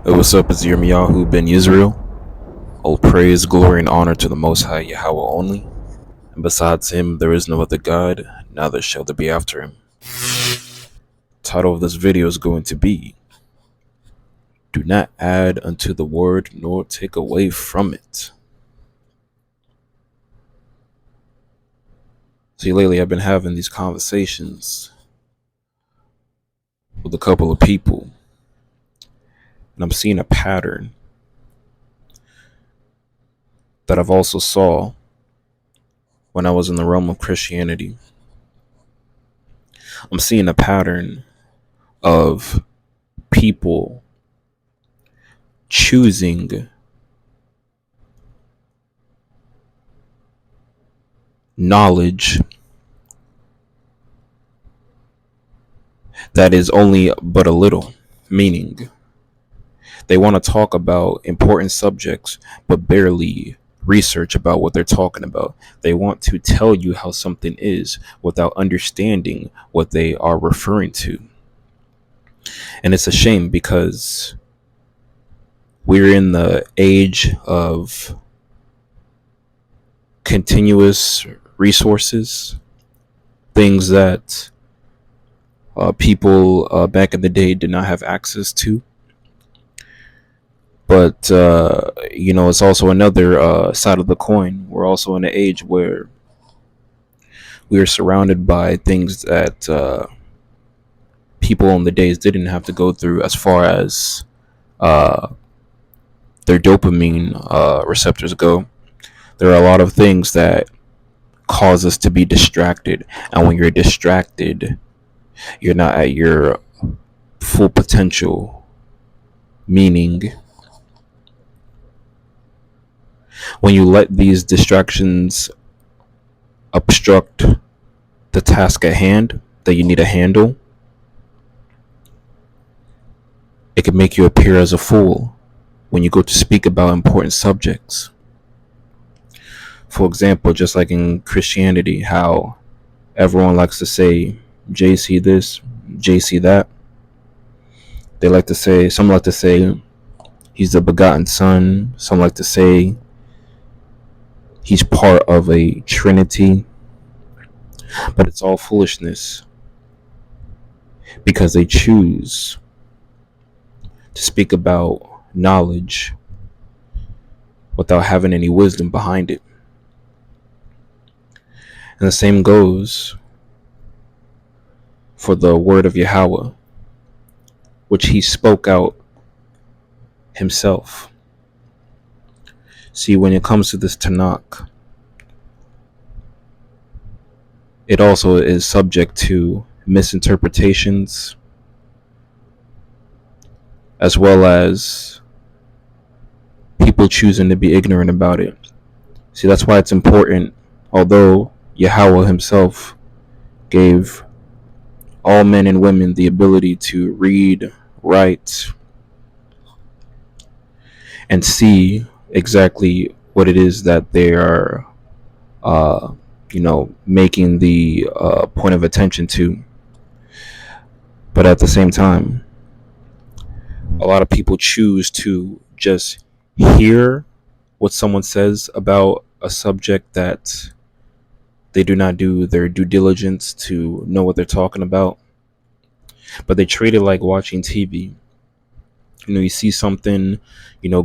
Hey, what's up? It's Yirmiyahu ben Yisrael. All praise, glory, and honor to the Most High Yahweh only. And besides him, there is no other God, neither shall there be after him. Title of this video is going to be, Do not add unto the word, nor take away from it. See, lately I've been having these conversations with a couple of people, and I'm seeing a pattern that I've also saw when I was in the realm of Christianity. I'm seeing a pattern of people choosing knowledge that is only but a little, meaning they want to talk about important subjects but barely research about what they're talking about. They want to tell you how something is without understanding what they are referring to. And it's a shame because we're in the age of continuous resources, things that people back in the day did not have access to. But, it's also another side of the coin. We're also in an age where we are surrounded by things that people in the days didn't have to go through, as far as their dopamine receptors go. There are a lot of things that cause us to be distracted. And when you're distracted, you're not at your full potential, meaning when you let these distractions obstruct the task at hand that you need to handle, it can make you appear as a fool when you go to speak about important subjects. For example, just like in Christianity, how everyone likes to say JC this, JC that. They like to say, some like to say he's the begotten son, some like to say he's part of a trinity. But it's all foolishness because they choose to speak about knowledge without having any wisdom behind it. And the same goes for the word of Yahweh, which he spoke out himself. See, when it comes to this Tanakh, it also is subject to misinterpretations, as well as people choosing to be ignorant about it. See, that's why it's important, although Yahweh himself gave all men and women the ability to read, write, and see exactly what it is that they are making the point of attention to. But at the same time, a lot of people choose to just hear what someone says about a subject that they do not do their due diligence to know what they're talking about. But they treat it like watching TV. You see something,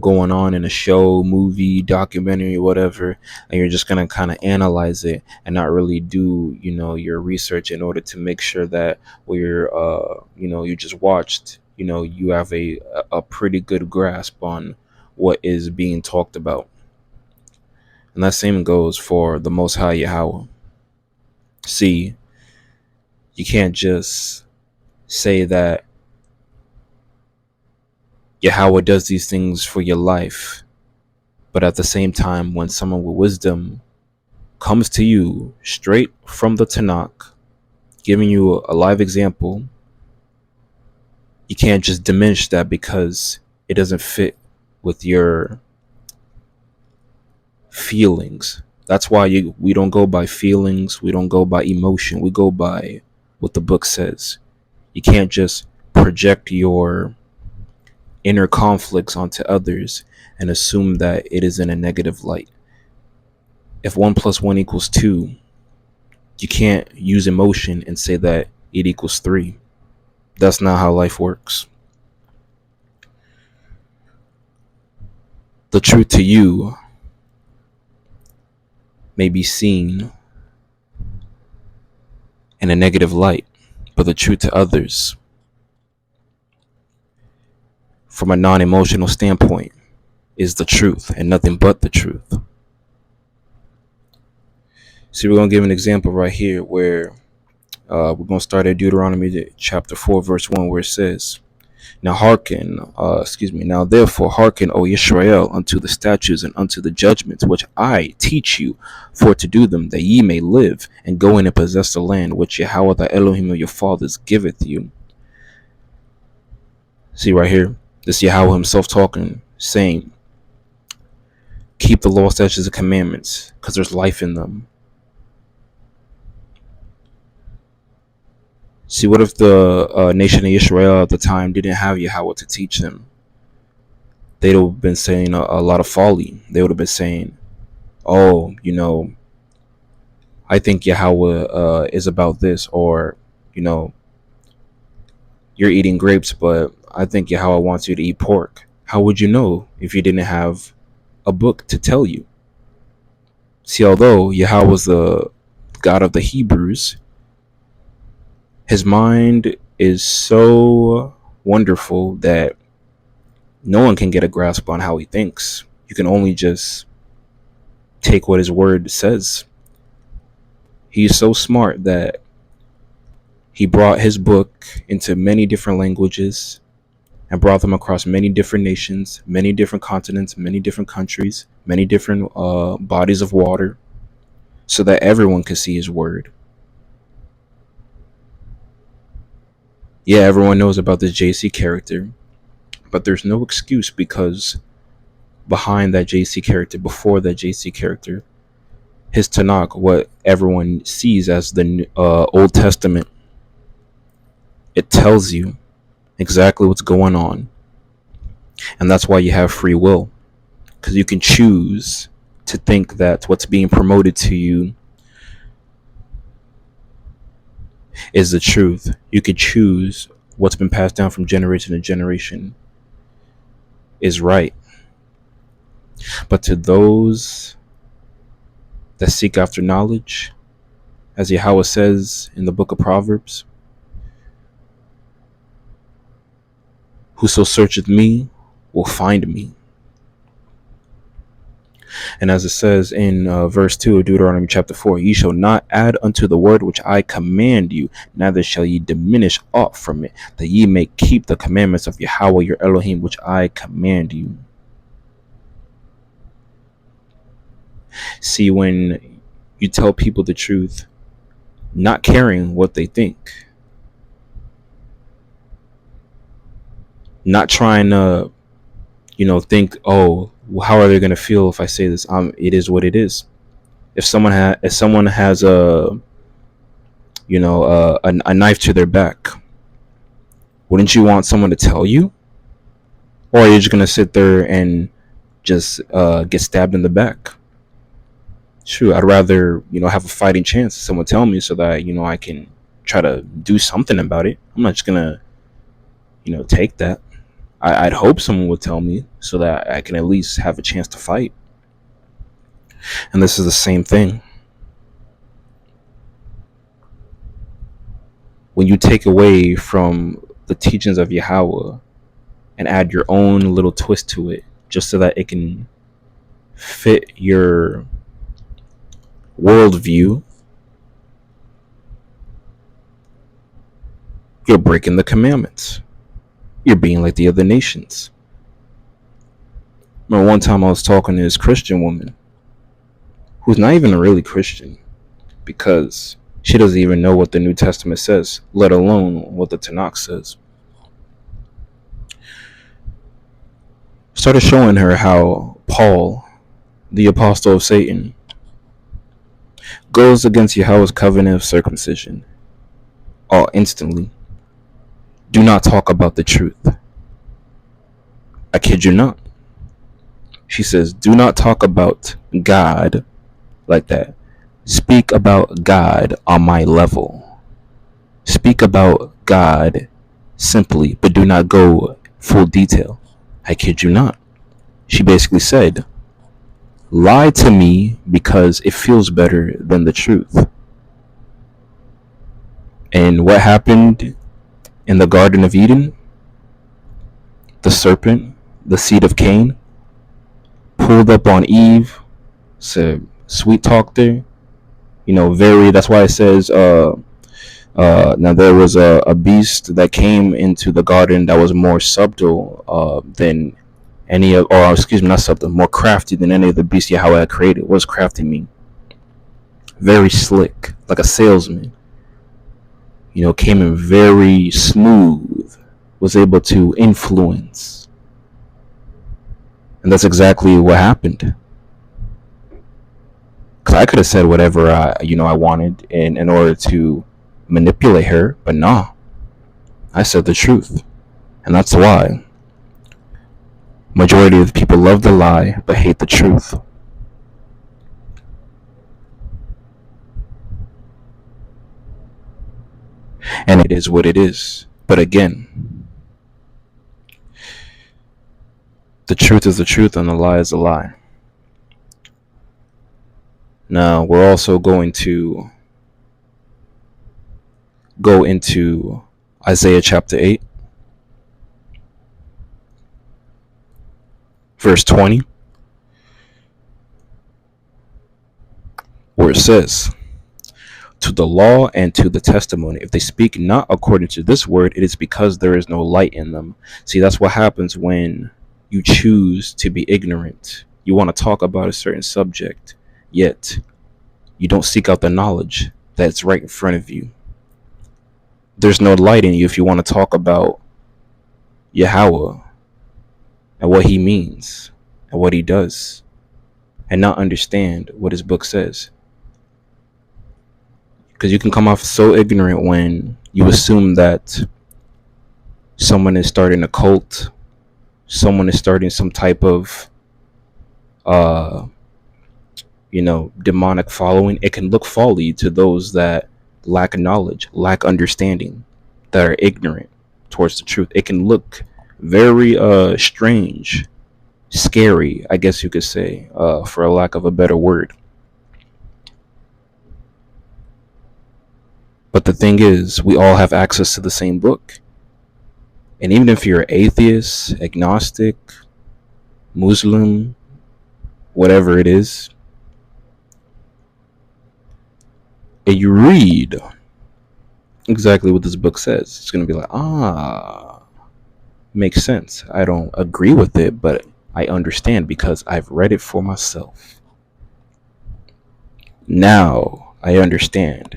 going on in a show, movie, documentary, whatever, and you're just gonna kind of analyze it and not really do, your research in order to make sure that you just watched, you have a pretty good grasp on what is being talked about. And that same goes for the Most High Yahweh. See, you can't just say that Yahweh does these things for your life, but at the same time, when someone with wisdom comes to you straight from the Tanakh, giving you a live example, you can't just diminish that because it doesn't fit with your feelings. That's why we don't go by feelings, we don't go by emotion, we go by what the book says. You can't just project your inner conflicts onto others and assume that it is in a negative light. If 1 plus 1 equals 2, you can't use emotion and say that it equals 3. That's not how life works. The truth to you may be seen in a negative light, but the truth to others, from a non-emotional standpoint, is the truth and nothing but the truth. See, we're going to give an example right here where we're going to start at Deuteronomy chapter 4, verse 1, where it says, Now therefore hearken, O Israel, unto the statutes and unto the judgments which I teach you, for to do them, that ye may live, and go in and possess the land which Yahweh the Elohim of your fathers giveth you. See right here, this Yahweh himself talking, saying, keep the law, statutes, and commandments, because there's life in them. See, what if the nation of Israel at the time didn't have Yahweh to teach them? They'd have been saying a lot of folly. They would have been saying, oh, I think Yahweh is about this, or, you're eating grapes, but I think Yahweh wants you to eat pork. How would you know if you didn't have a book to tell you? See, although Yahweh was the God of the Hebrews, his mind is so wonderful that no one can get a grasp on how he thinks. You can only just take what his word says. He's so smart that he brought his book into many different languages and brought them across many different nations, many different continents, many different countries, many different bodies of water, so that everyone could see his word. Yeah, everyone knows about this JC character, but there's no excuse, because behind that JC character, before that JC character, his Tanakh, what everyone sees as the Old Testament, it tells you exactly what's going on. And that's why you have free will, because you can choose to think that what's being promoted to you is the truth. You could choose what's been passed down from generation to generation is right. But to those that seek after knowledge, as Yahweh says in the book of Proverbs, whoso searcheth me will find me. And as it says in verse 2 of Deuteronomy chapter 4, ye shall not add unto the word which I command you, neither shall ye diminish aught from it, that ye may keep the commandments of Yahweh your Elohim, which I command you. See, when you tell people the truth, not caring what they think, not trying to, think, oh, how are they going to feel if I say this? It is what it is. If someone has a knife to their back, wouldn't you want someone to tell you? Or are you just going to sit there and just get stabbed in the back? True, I'd rather, have a fighting chance if someone tell me, so that, I can try to do something about it. I'm not just going to, take that. I'd hope someone would tell me so that I can at least have a chance to fight. And this is the same thing. When you take away from the teachings of Yahweh and add your own little twist to it, just so that it can fit your worldview, you're breaking the commandments. You're being like the other nations. Remember one time I was talking to this Christian woman who's not even a really Christian, because she doesn't even know what the New Testament says, let alone what the Tanakh says. Started showing her how Paul, the apostle of Satan, goes against Yahweh's covenant of circumcision. All instantly. Do not talk about the truth. I kid you not. She says, do not talk about God like that. Speak about God on my level. Speak about God simply, but do not go full detail. I kid you not. She basically said, lie to me because it feels better than the truth. And what happened in the Garden of Eden? The serpent, the seed of Cain, pulled up on Eve, said, sweet talked her. That's why it says, now there was a beast that came into the garden that was more subtle than any of, or excuse me, not subtle, more crafty than any of the beasts Yahweh had created. What does crafty mean? Very slick, like a salesman. Came in very smooth, was able to influence. And that's exactly what happened. Because I could have said whatever I wanted in order to manipulate her, but nah, I said the truth. And that's why majority of the people love the lie but hate the truth. And it is what it is. But again, the truth is the truth and the lie is a lie. Now, we're also going to go into Isaiah chapter 8, verse 20, where it says, to the law and to the testimony, if they speak not according to this word, it is because there is no light in them. See, that's what happens when you choose to be ignorant. You want to talk about a certain subject, yet you don't seek out the knowledge that's right in front of you. There's no light in you if you want to talk about Yahweh and what he means and what he does and not understand what his book says. Because you can come off so ignorant when you assume that someone is starting a cult, someone is starting some type of demonic following. It can look folly to those that lack knowledge, lack understanding, that are ignorant towards the truth. It can look very strange, scary, I guess you could say, for a lack of a better word. But the thing is, we all have access to the same book. And even if you're atheist, agnostic, Muslim, whatever it is, and you read exactly what this book says, it's going to be like, makes sense. I don't agree with it, but I understand because I've read it for myself. Now I understand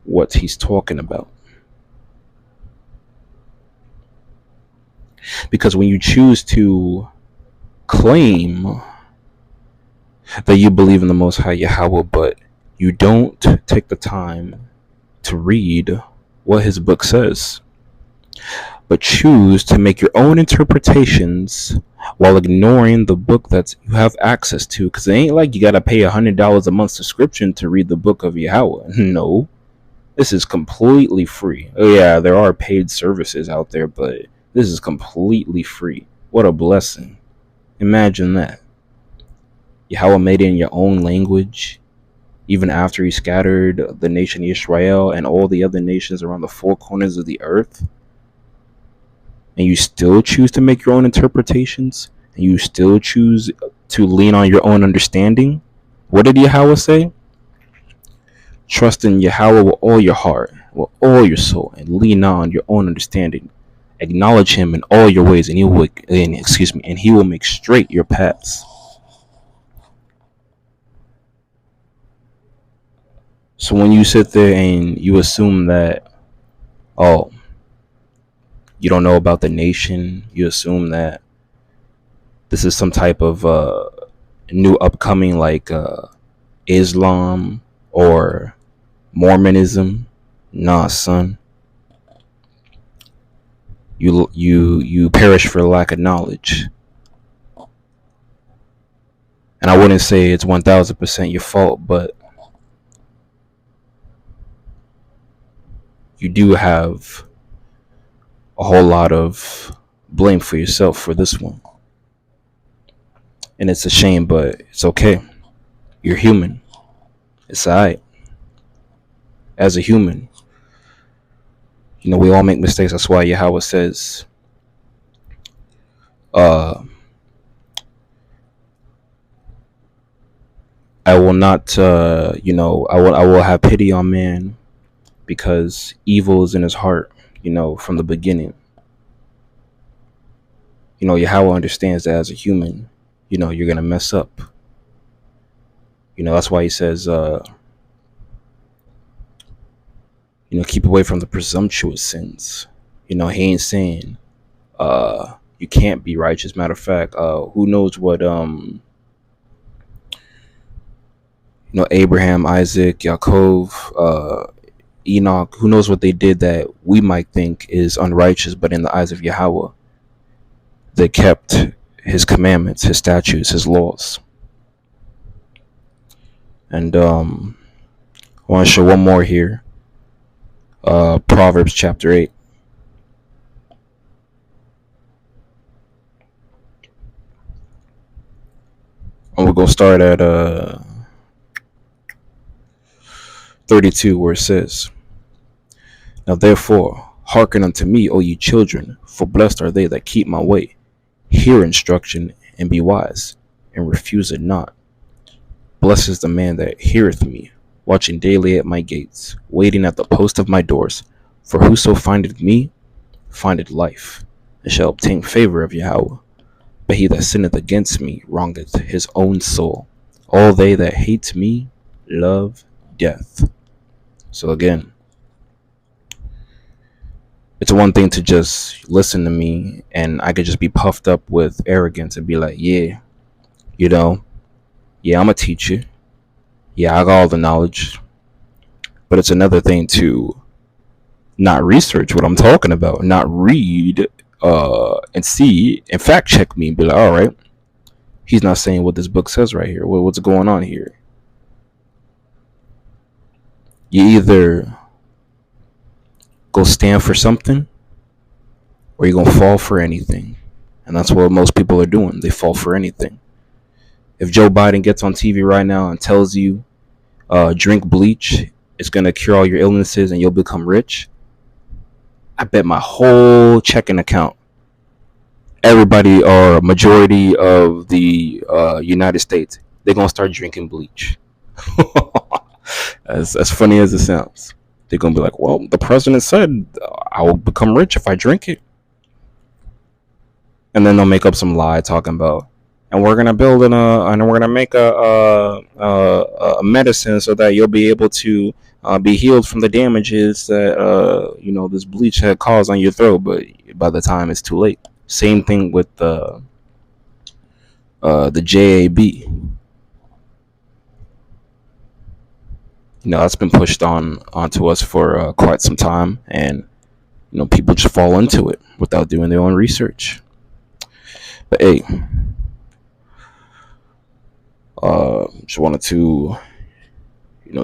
what he's talking about. Because when you choose to claim that you believe in the Most High Yahweh, but you don't take the time to read what his book says, but choose to make your own interpretations while ignoring the book that you have access to, because it ain't like you gotta pay $100 a month subscription to read the book of Yahweh. No, this is completely free. Oh yeah, there are paid services out there, but this is completely free. What a blessing. Imagine that. Yahweh made it in your own language, even after he scattered the nation Israel and all the other nations around the four corners of the earth. And you still choose to make your own interpretations, and you still choose to lean on your own understanding. What did Yahweh say? Trust in Yahweh with all your heart, with all your soul, and lean on your own understanding. Acknowledge him in all your ways, and he will make straight your paths. So when you sit there and you assume that, you don't know about the nation, you assume that this is some type of new upcoming like Islam or Mormonism. Nah, son. you perish for lack of knowledge. And I wouldn't say it's 1000% your fault, but you do have a whole lot of blame for yourself for this one. And it's a shame, but it's okay. You're human. It's alright. As a human, we all make mistakes. That's why Yahweh says, I will not, I will have pity on man because evil is in his heart, from the beginning. Yahweh understands that as a human, you're going to mess up. That's why he says, keep away from the presumptuous sins. He ain't saying you can't be righteous. Matter of fact, who knows what Abraham, Isaac, Yaakov, Enoch, who knows what they did that we might think is unrighteous, but in the eyes of Yahweh, they kept his commandments, his statutes, his laws. And I want to show one more here. Proverbs chapter 8. And we're going to start at 32, where it says, Now therefore, hearken unto me, O ye children, for blessed are they that keep my way. Hear instruction, and be wise, and refuse it not. Blessed is the man that heareth me, watching daily at my gates, waiting at the post of my doors. For whoso findeth me, findeth life, and shall obtain favor of Yahweh. But he that sinneth against me wrongeth his own soul. All they that hate me love death. So again, it's one thing to just listen to me and I could just be puffed up with arrogance and be like, yeah, I'm a teacher. Yeah, I got all the knowledge. But it's another thing to not research what I'm talking about, not read and see and fact check me and be like, all right, he's not saying what this book says right here. What's going on here? You either go stand for something or you're going to fall for anything. And that's what most people are doing. They fall for anything. If Joe Biden gets on TV right now and tells you drink bleach, it's going to cure all your illnesses and you'll become rich, I bet my whole checking account, everybody or a majority of the United States, they're going to start drinking bleach. As funny as it sounds. They're going to be like, well, the president said I will become rich if I drink it. And then they'll make up some lie talking about, and we're going to build and we're going to make a medicine so that you'll be able to be healed from the damages that, this bleach had caused on your throat. But by the time it's too late. Same thing with the JAB. That's been pushed onto us for quite some time, and people just fall into it without doing their own research. But hey, just wanted to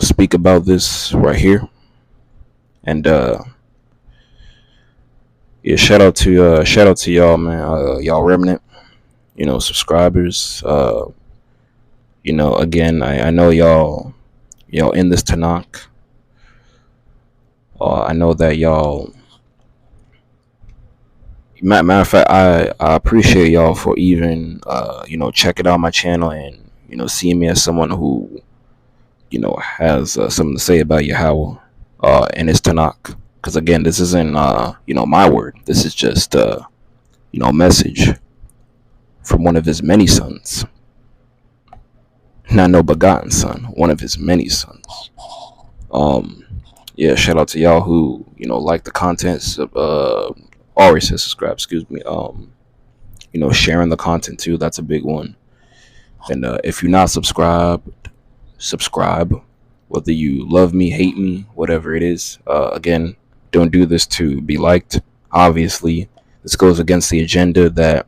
speak about this right here, and yeah, shout out to y'all, man, y'all remnant, subscribers. Again, I know y'all in this Tanakh. I know that y'all. Matter of fact, I appreciate y'all for even checking out my channel and seeing me as someone who has something to say about Yahweh and his Tanakh. Because again, this isn't my word. This is just a message from one of his many sons. Not no begotten son, one of his many sons. Yeah, shout out to y'all who like the contents of always says subscribe, excuse me. Sharing the content too, that's a big one. And if you're not subscribed, subscribe. Whether you love me, hate me, whatever it is. Again, don't do this to be liked. Obviously, This goes against the agenda that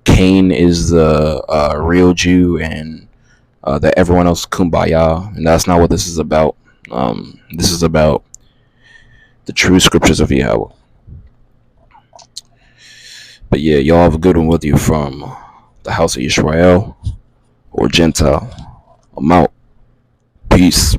Cain is the real Jew and that everyone else is kumbaya, and that's not what this is about. This is about the true scriptures of Yahweh. But yeah, y'all have a good one with you from the house of Israel or Gentile. I'm out. Peace.